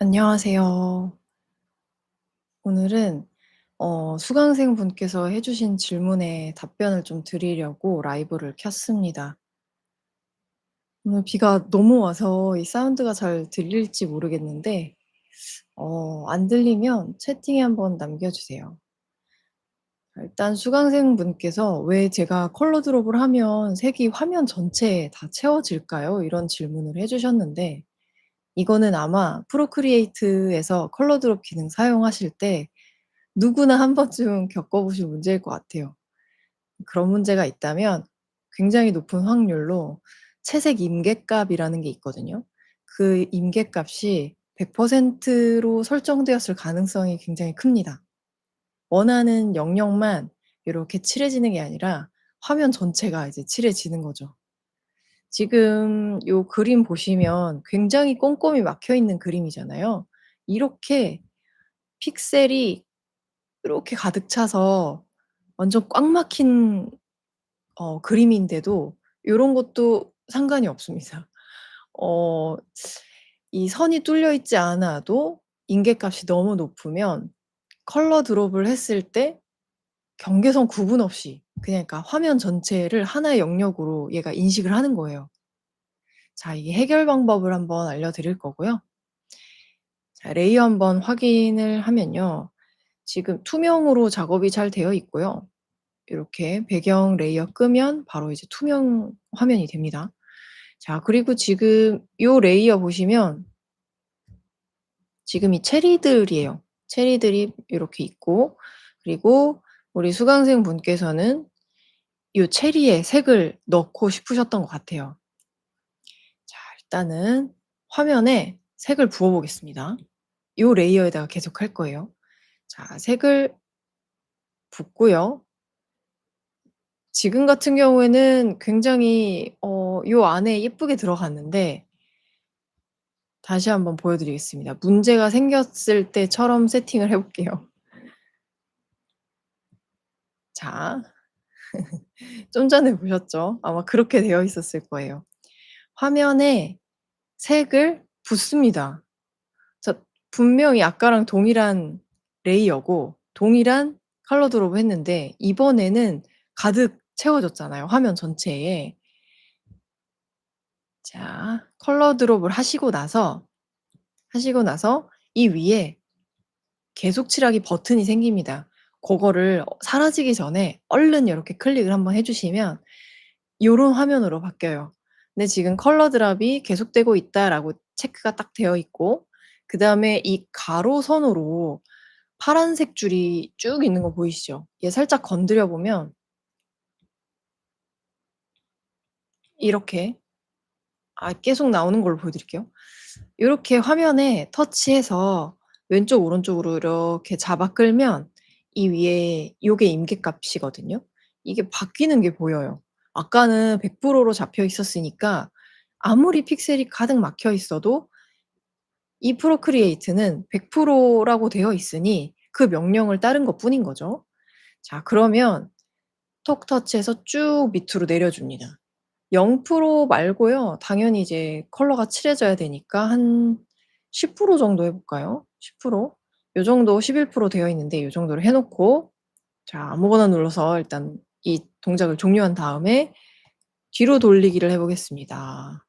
안녕하세요. 오늘은 수강생분께서 해 주신 질문에 답변을 좀 드리려고 라이브를 켰습니다. 오늘 비가 너무 와서 이 사운드가 잘 들릴지 모르겠는데 안 들리면 채팅에 한번 남겨 주세요. 일단 수강생분께서 "왜 제가 컬러 드롭을 하면 색이 화면 전체에 다 채워질까요?" 이런 질문을 해 주셨는데, 이거는 아마 프로크리에이트에서 컬러 드롭 기능 사용하실 때 누구나 한 번쯤 겪어보실 문제일 것 같아요. 그런 문제가 있다면 굉장히 높은 확률로 채색 임계값이라는 게 있거든요. 그 임계값이 100%로 설정되었을 가능성이 굉장히 큽니다. 원하는 영역만 요렇게 칠해지는 게 아니라 화면 전체가 이제 칠해지는 거죠. 지금 요 그림 보시면 굉장히 꼼꼼히 막혀 있는 그림이잖아요. 이렇게 픽셀이 이렇게 가득 차서 완전 꽉 막힌 그림인데도 요런 것도 상관이 없습니다. 어 이 선이 뚫려 있지 않아도 임계값이 너무 높으면 컬러 드롭을 했을 때 경계선 구분 없이 그냥 그러니까 화면 전체를 하나의 영역으로 얘가 인식을 하는 거예요. 자, 이게 해결 방법을 한번 알려드릴 거고요. 자, 레이어 한번 확인을 하면요. 지금 투명으로 작업이 잘 되어 있고요. 이렇게 배경 레이어 끄면 바로 이제 투명 화면이 됩니다. 자, 그리고 지금 요 레이어 보시면 지금 이 체리들이에요. 체리들이 요렇게 있고, 그리고 우리 수강생분께서는 요 체리에 색을 넣고 싶으셨던 것 같아요. 자, 일단은 화면에 색을 부어 보겠습니다. 요 레이어에다가 계속 할 거예요. 자, 색을 붓고요. 지금 같은 경우에는 굉장히 요 안에 예쁘게 들어갔는데, 다시 한번 보여 드리겠습니다. 문제가 생겼을 때처럼 세팅을 해 볼게요. 자, 좀 전에 보셨죠? 아마 그렇게 되어 있었을 거예요. 화면에 색을 붓습니다. 저 분명히 아까랑 동일한 레이어고 동일한 컬러 드롭을 했는데 이번에는 가득 채워졌잖아요, 화면 전체에. 자, 컬러 드롭을 하시고 나서 이 위에 계속 칠하기 버튼이 생깁니다. 고거를 사라지기 전에 얼른 요렇게 클릭을 한번 해 주시면 요런 화면으로 바뀌어요. 근데 지금 컬러 드롭이 계속되고 있다라고 체크가 딱 되어 있고, 그다음에 이 가로선으로 파란색 줄이 쭉 있는 거 보이시죠? 얘 살짝 건드려 보면 이렇게, 계속 나오는 걸로 보여 드릴게요. 요렇게 화면에 터치해서 왼쪽 오른쪽으로 이렇게 잡아 끌면 이 위에 요게 임계값이거든요. 이게 바뀌는 게 보여요. 아까는 100%로 잡혀 있었으니까 아무리 픽셀이 가득 막혀 있어도 이 프로크리에이트는 100%라고 되어 있으니 그 명령을 따른 것뿐인 거죠. 자, 그러면 톡 터치해서 쭉 밑으로 내려 줍니다. 0% 말고요. 당연히 이제 컬러가 칠해져야 되니까 한 10% 정도 해 볼까요? 10%? 요 정도 11% 되어 있는데 요 정도로 해 놓고, 자, 아무거나 눌러서 일단 이 동작을 종료한 다음에 뒤로 돌리기를 해 보겠습니다.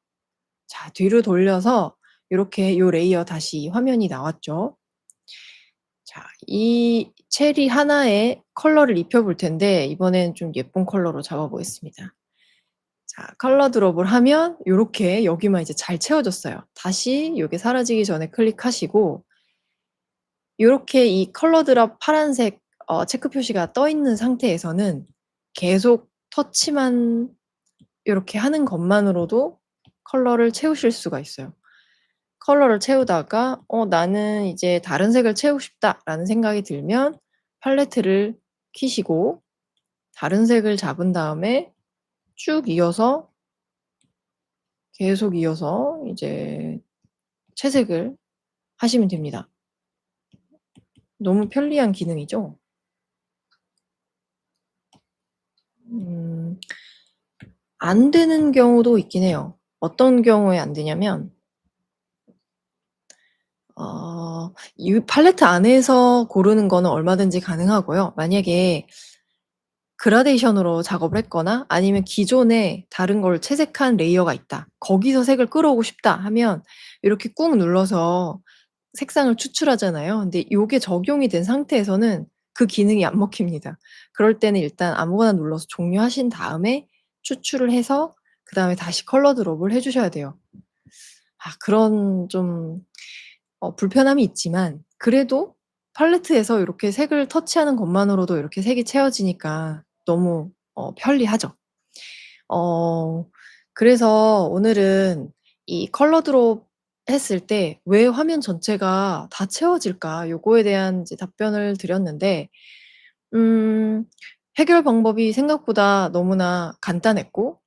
자, 뒤로 돌려서 요렇게 요 레이어 다시 화면이 나왔죠. 자, 이 체리 하나에 컬러를 입혀 볼 텐데 이번엔 좀 예쁜 컬러로 잡아 보겠습니다. 자, 컬러 드롭을 하면 요렇게 여기만 이제 잘 채워졌어요. 다시 요게 사라지기 전에 클릭하시고 요렇게 이 컬러 드롭 파란색 체크 표시가 떠 있는 상태에서는 계속 터치만 요렇게 하는 것만으로도 컬러를 채우실 수가 있어요. 컬러를 채우다가 '나는 이제 다른 색을 채우고 싶다.'라는 생각이 들면 팔레트를 키시고 다른 색을 잡은 다음에 쭉 이어서 계속 이어서 이제 채색을 하시면 됩니다. 너무 편리한 기능이죠? 음 안 되는 경우도 있긴 해요. 어떤 경우에 안 되냐면 이 팔레트 안에서 고르는 거는 얼마든지 가능하고요. 만약에 그라데이션으로 작업을 했거나 아니면 기존에 다른 걸 채색한 레이어가 있다. 거기서 색을 끌어오고 싶다 하면 이렇게 꾹 눌러서 색상을 추출하잖아요. 근데 요게 적용이 된 상태에서는 그 기능이 안 먹힙니다. 그럴 때는 일단 아무거나 눌러서 종료하신 다음에 추출을 해서 그다음에 다시 컬러 드롭을 해 주셔야 돼요. 그런 좀 불편함이 있지만 그래도 팔레트에서 요렇게 색을 터치하는 것만으로도 이렇게 색이 채워지니까 너무 편리하죠. 어 그래서 오늘은 이 컬러 드롭 했을 때 '왜 화면 전체가 다 채워질까?' 요거에 대한 이제 답변을 드렸는데 음 해결 방법이 생각보다 너무나 간단했고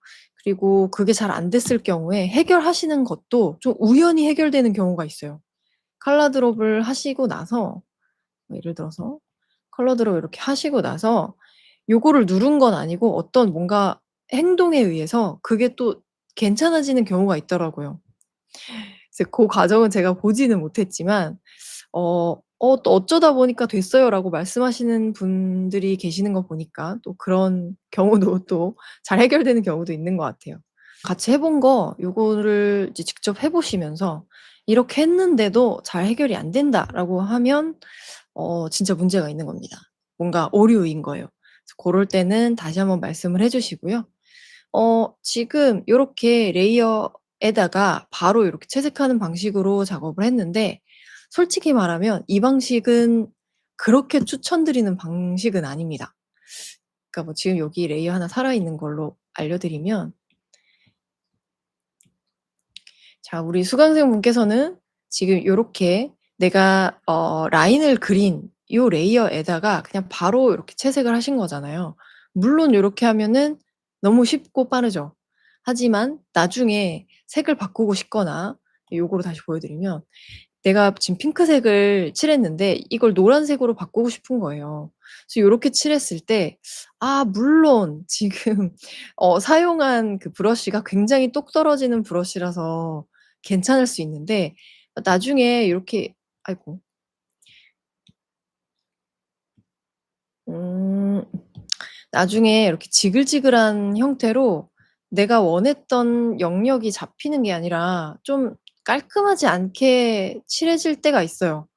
그리고 그게 잘 안 됐을 경우에 해결하시는 것도 좀 우연히 해결되는 경우가 있어요. 컬러 드롭을 하시고 나서 예를 들어서 컬러 드롭 이렇게 하시고 나서 요거를 누른 건 아니고 어떤 뭔가 행동에 의해서 그게 또 괜찮아지는 경우가 있더라고요. 이제 고 과정은 제가 보지는 못했지만 또 "어쩌다 보니까 됐어요."라고 말씀하시는 분들이 계시는 거 보니까 또 그런 경우도 또 잘 해결되는 경우도 있는 것 같아요. 같이 해본 거 요거를 이제 직접 해 보시면서 '이렇게 했는데도 잘 해결이 안 된다.'라고 하면 진짜 문제가 있는 겁니다. 뭔가 오류인 거예요. 그래서 고럴 때는 다시 한번 말씀을 해 주시고요. 지금 요렇게 레이어에다가 바로 요렇게 채색하는 방식으로 작업을 했는데 솔직히 말하면 이 방식은 그렇게 추천드리는 방식은 아닙니다. 그러니까 뭐 지금 여기 레이어 하나 살아있는 걸로 알려드리면 자 우리 수강생분께서는 지금 요렇게 내가 라인을 그린 요 레이어에다가 그냥 바로 이렇게 채색을 하신 거잖아요. 물론 요렇게 하면은 너무 쉽고 빠르죠. 하지만 나중에 색을 바꾸고 싶거나 요거로 다시 보여드리면 내가 지금 핑크색을 칠했는데 이걸 노란색으로 바꾸고 싶은 거예요. 그래서 요렇게 칠했을 때 물론 지금 사용한 그 브러쉬가 굉장히 똑 떨어지는 브러쉬라서 괜찮을 수 있는데 나중에 요렇게 아이고. 음. 나중에 이렇게 지글지글한 형태로 내가 원했던 영역이 잡히는 게 아니라 좀 깔끔하지 않게 칠해질 때가 있어요.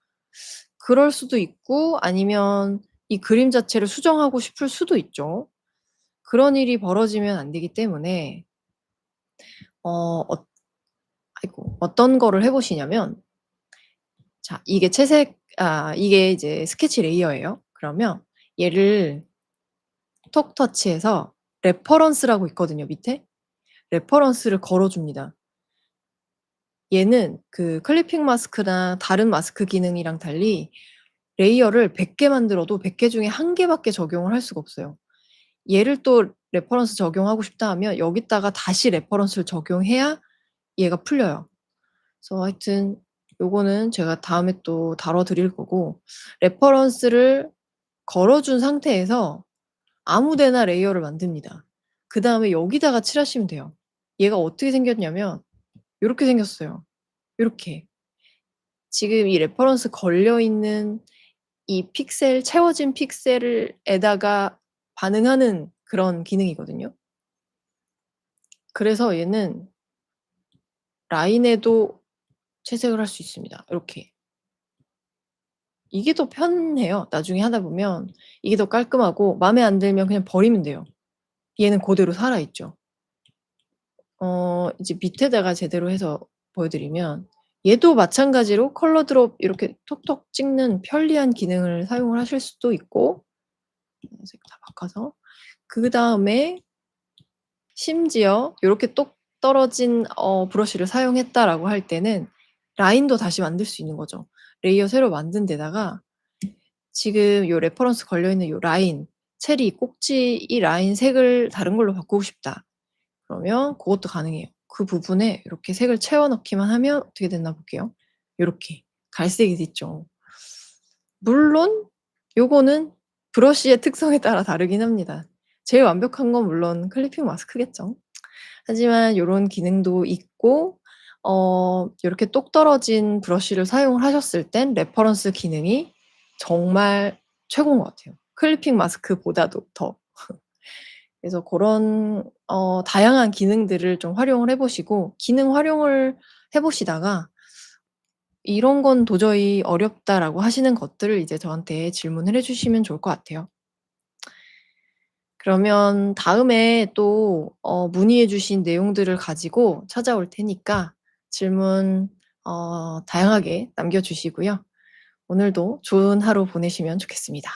그럴 수도 있고 아니면 이 그림 자체를 수정하고 싶을 수도 있죠. 그런 일이 벌어지면 안 되기 때문에 어 어 어떤 거를 해 보시냐면 자 이게 이제 스케치 레이어예요. 그러면 얘를 톡 터치해서 레퍼런스라고 있거든요, 밑에. 레퍼런스를 걸어 줍니다. 얘는 그 클리핑 마스크나 다른 마스크 기능이랑 달리 레이어를 100개 만들어도 100개 중에 1 개밖에 적용을 할 수가 없어요. 얘를 또 레퍼런스 적용하고 싶다 하면 여기다가 다시 레퍼런스를 적용해야 얘가 풀려요. 그래서 하여튼 요거는 제가 다음에 또 다뤄 드릴 거고 레퍼런스를 걸어 준 상태에서 아무 데나 레이어를 만듭니다. 그다음에 여기다가 칠하시면 돼요. 얘가 어떻게 생겼냐면 요렇게 생겼어요. 요렇게. 지금 이 레퍼런스 걸려 있는 이 픽셀 채워진 픽셀을 에다가 반응하는 그런 기능이거든요. 그래서 얘는 라인에도 채색을 할 수 있습니다. 이렇게. 이게 더 편해요. 나중에 하다 보면 이게 더 깔끔하고 마음에 안 들면 그냥 버리면 돼요. 얘는 고대로 살아 있죠. 이제 밑에다가 제대로 해서 보여드리면 얘도 마찬가지로 컬러 드롭 이렇게 톡톡 찍는 편리한 기능을 사용을 하실 수도 있고 색 다 바꿔서 그다음에 심지어 요렇게 똑 떨어진 브러쉬를 사용했다라고 할 때는 라인도 다시 만들 수 있는 거죠. 레이어 새로 만든 데다가 지금 요 레퍼런스 걸려 있는 요 라인, 체리, 꼭지 이 라인 색을 다른 걸로 바꾸고 싶다. 그러면 고것도 가능해요. 그 부분에 이렇게 색을 채워 넣기만 하면 어떻게 됐나 볼게요. 요렇게 갈색이 됐죠. 물론 요거는 브러쉬의 특성에 따라 다르긴 합니다. 제일 완벽한 건 물론 클리핑 마스크겠죠. 하지만 요런 기능도 있고 요렇게 똑 떨어진 브러쉬를 사용을 하셨을 땐 레퍼런스 기능이 정말 최고인 것 같아요. 클리핑 마스크보다도 더. 그래서 고런 다양한 기능들을 좀 활용을 해 보시고 기능 활용을 해 보시다가 '이런 건 도저히 어렵다.'라고 하시는 것들을 이제 저한테 질문을 해 주시면 좋을 것 같아요. 그러면 다음에 또 문의해 주신 내용들을 가지고 찾아올 테니까 질문 다양하게 남겨 주시고요. 오늘도 좋은 하루 보내시면 좋겠습니다.